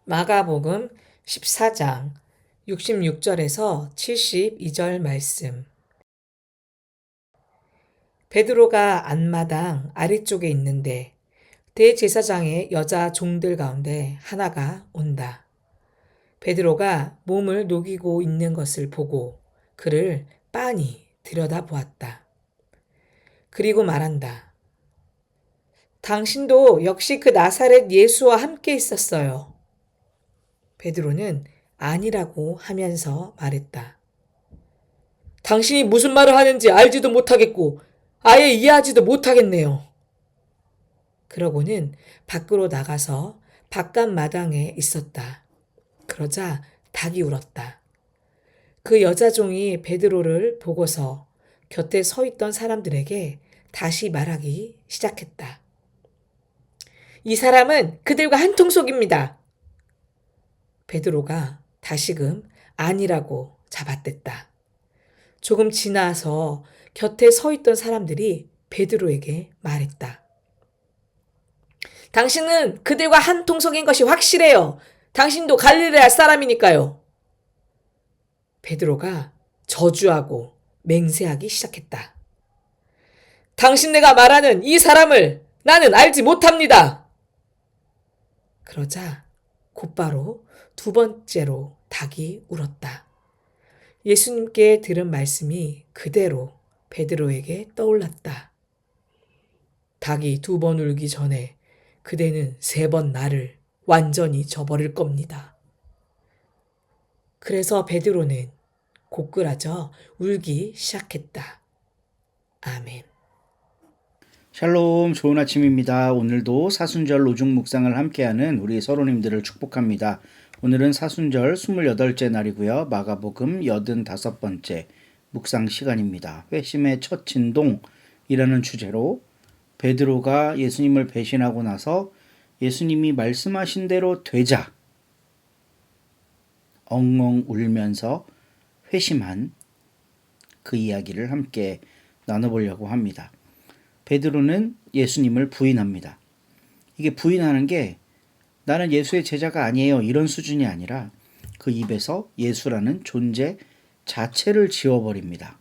마가복음 14장 66절에서 72절 말씀. 베드로가 안마당 아래쪽에 있는데 대제사장의 여자 종들 가운데 하나가 온다. 베드로가 몸을 녹이고 있는 것을 보고 그를 빤히 들여다보았다. 그리고 말한다. 당신도 역시 그 나사렛 예수와 함께 있었어요. 베드로는 아니라고 하면서 말했다. 당신이 무슨 말을 하는지 알지도 못하겠고 아예 이해하지도 못하겠네요. 그러고는 밖으로 나가서 바깥 마당에 있었다. 그러자 닭이 울었다. 그 여자 종이 베드로를 보고서 곁에 서 있던 사람들에게 다시 말하기 시작했다. 이 사람은 그들과 한 통속입니다. 베드로가 다시금 아니라고 잡아댔다. 조금 지나서 곁에 서 있던 사람들이 베드로에게 말했다. 당신은 그들과 한 통속인 것이 확실해요. 당신도 갈릴레아 사람이니까요. 베드로가 저주하고 맹세하기 시작했다. 당신네가 말하는 이 사람을 나는 알지 못합니다. 그러자 곧바로 두 번째로 닭이 울었다. 예수님께 들은 말씀이 그대로 베드로에게 떠올랐다. 닭이 두 번 울기 전에 그대는 세 번 나를 완전히 저버릴 겁니다. 그래서 베드로는 고꾸라져 울기 시작했다. 아멘. 샬롬, 좋은 아침입니다. 오늘도 사순절 오중 묵상을 함께하는 우리 서로님들을 축복합니다. 오늘은 사순절 28째 날이고요. 마가복음 85번째 묵상 시간입니다. 회심의 첫 진동이라는 주제로 베드로가 예수님을 배신하고 나서 예수님이 말씀하신 대로 되자 엉엉 울면서 회심한 그 이야기를 함께 나눠보려고 합니다. 베드로는 예수님을 부인합니다. 이게 부인하는 게 나는 예수의 제자가 아니에요 이런 수준이 아니라 그 입에서 예수라는 존재 자체를 지워버립니다.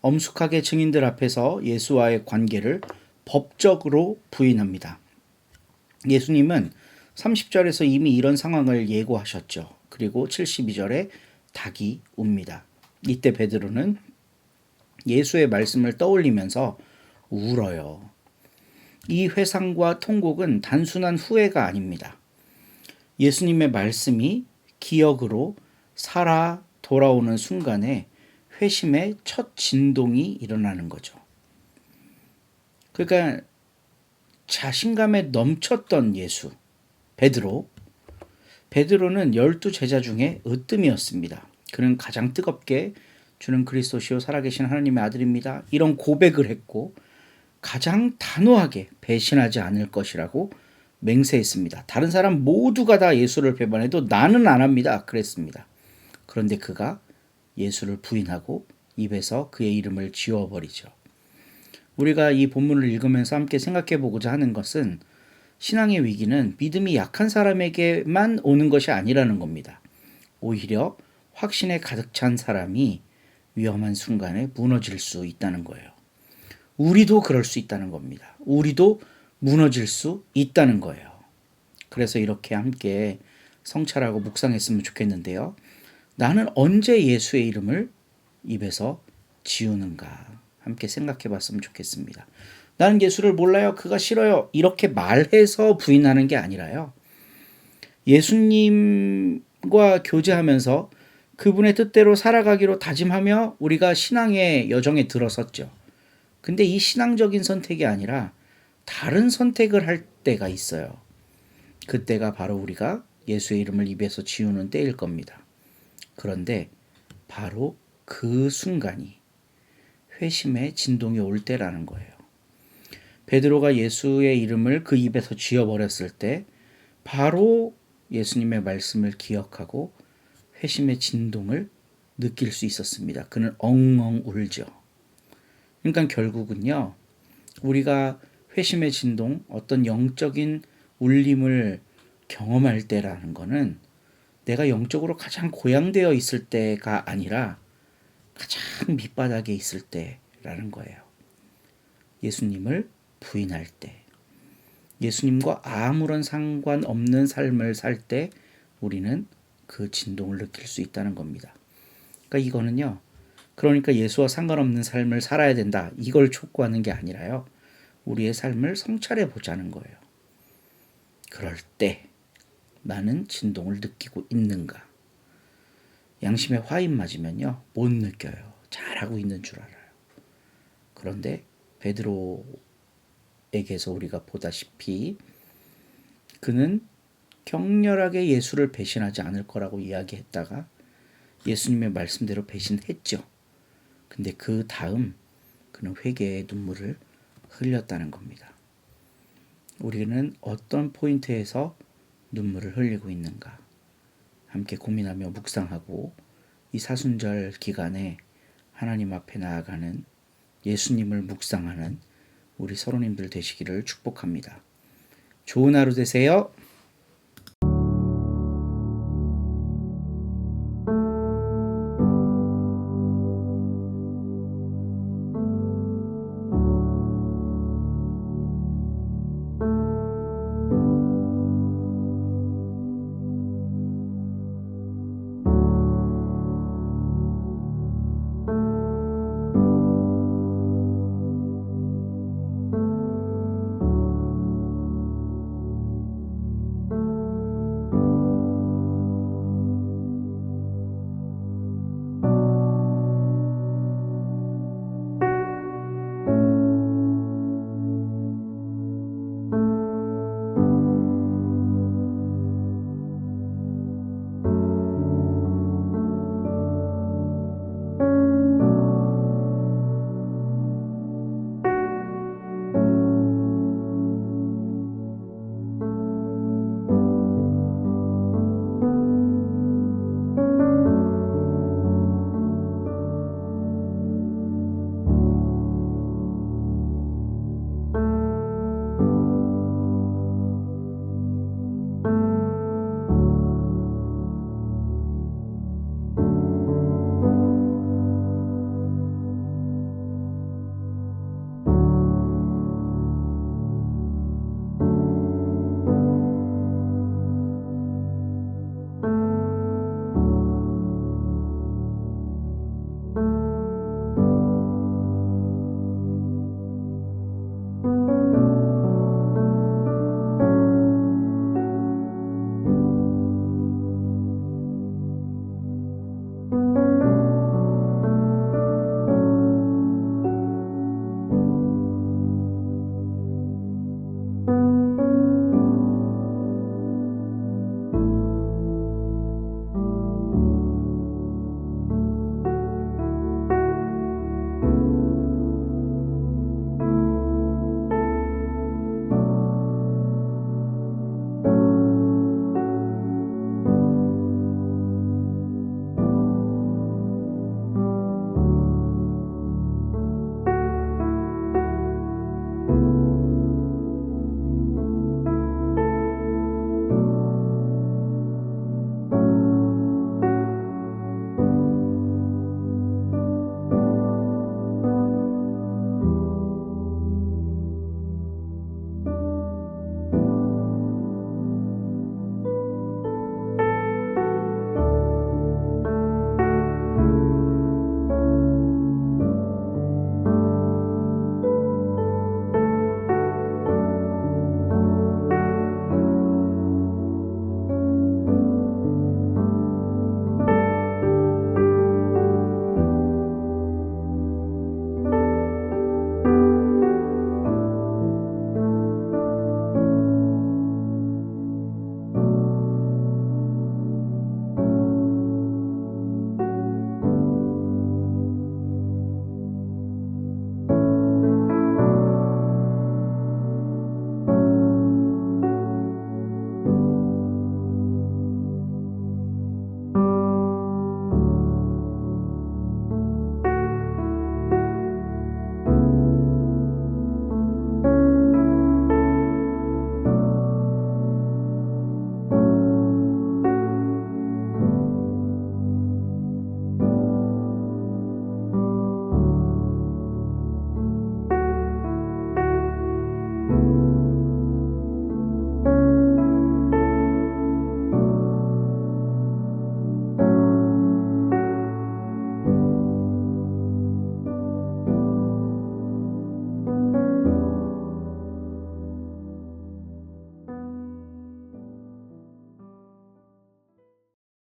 엄숙하게 증인들 앞에서 예수와의 관계를 법적으로 부인합니다. 예수님은 30절에서 이미 이런 상황을 예고하셨죠. 그리고 72절에 닭이 웁니다. 이때 베드로는 예수의 말씀을 떠올리면서 울어요. 이 회상과 통곡은 단순한 후회가 아닙니다. 예수님의 말씀이 기억으로 살아 돌아오는 순간에 회심의 첫 진동이 일어나는 거죠. 그러니까 자신감에 넘쳤던 예수, 베드로는 12제자 중에 으뜸이었습니다. 그는 가장 뜨겁게 주는 그리스도시요 살아계신 하나님의 아들입니다. 이런 고백을 했고 가장 단호하게 배신하지 않을 것이라고 맹세했습니다. 다른 사람 모두가 다 예수를 배반해도 나는 안 합니다. 그랬습니다. 그런데 그가 예수를 부인하고 입에서 그의 이름을 지워버리죠. 우리가 이 본문을 읽으면서 함께 생각해 보고자 하는 것은 신앙의 위기는 믿음이 약한 사람에게만 오는 것이 아니라는 겁니다. 오히려 확신에 가득 찬 사람이 위험한 순간에 무너질 수 있다는 거예요. 우리도 그럴 수 있다는 겁니다. 우리도 무너질 수 있다는 거예요. 그래서 이렇게 함께 성찰하고 묵상했으면 좋겠는데요. 나는 언제 예수의 이름을 입에서 지우는가 함께 생각해 봤으면 좋겠습니다. 나는 예수를 몰라요. 그가 싫어요. 이렇게 말해서 부인하는 게 아니라요. 예수님과 교제하면서 그분의 뜻대로 살아가기로 다짐하며 우리가 신앙의 여정에 들어섰죠. 근데 이 신앙적인 선택이 아니라 다른 선택을 할 때가 있어요. 그때가 바로 우리가 예수의 이름을 입에서 지우는 때일 겁니다. 그런데 바로 그 순간이 회심의 진동이 올 때라는 거예요. 베드로가 예수의 이름을 그 입에서 지워버렸을 때 바로 예수님의 말씀을 기억하고 회심의 진동을 느낄 수 있었습니다. 그는 엉엉 울죠. 그러니까 결국은요, 우리가 회심의 진동, 어떤 영적인 울림을 경험할 때라는 거는 내가 영적으로 가장 고양되어 있을 때가 아니라 가장 밑바닥에 있을 때라는 거예요. 예수님을 부인할 때, 예수님과 아무런 상관없는 삶을 살 때 우리는 그 진동을 느낄 수 있다는 겁니다. 그러니까 이거는요, 그러니까 예수와 상관없는 삶을 살아야 된다, 이걸 촉구하는 게 아니라요, 우리의 삶을 성찰해 보자는 거예요. 그럴 때 나는 진동을 느끼고 있는가? 양심에 화인 맞으면요, 못 느껴요. 잘하고 있는 줄 알아요. 그런데 베드로에게서 우리가 보다시피 그는 격렬하게 예수를 배신하지 않을 거라고 이야기했다가 예수님의 말씀대로 배신했죠. 근데 그 다음 그는 회개의 눈물을 흘렸다는 겁니다. 우리는 어떤 포인트에서 눈물을 흘리고 있는가? 함께 고민하며 묵상하고 이 사순절 기간에 하나님 앞에 나아가는, 예수님을 묵상하는 우리 서로님들 되시기를 축복합니다. 좋은 하루 되세요.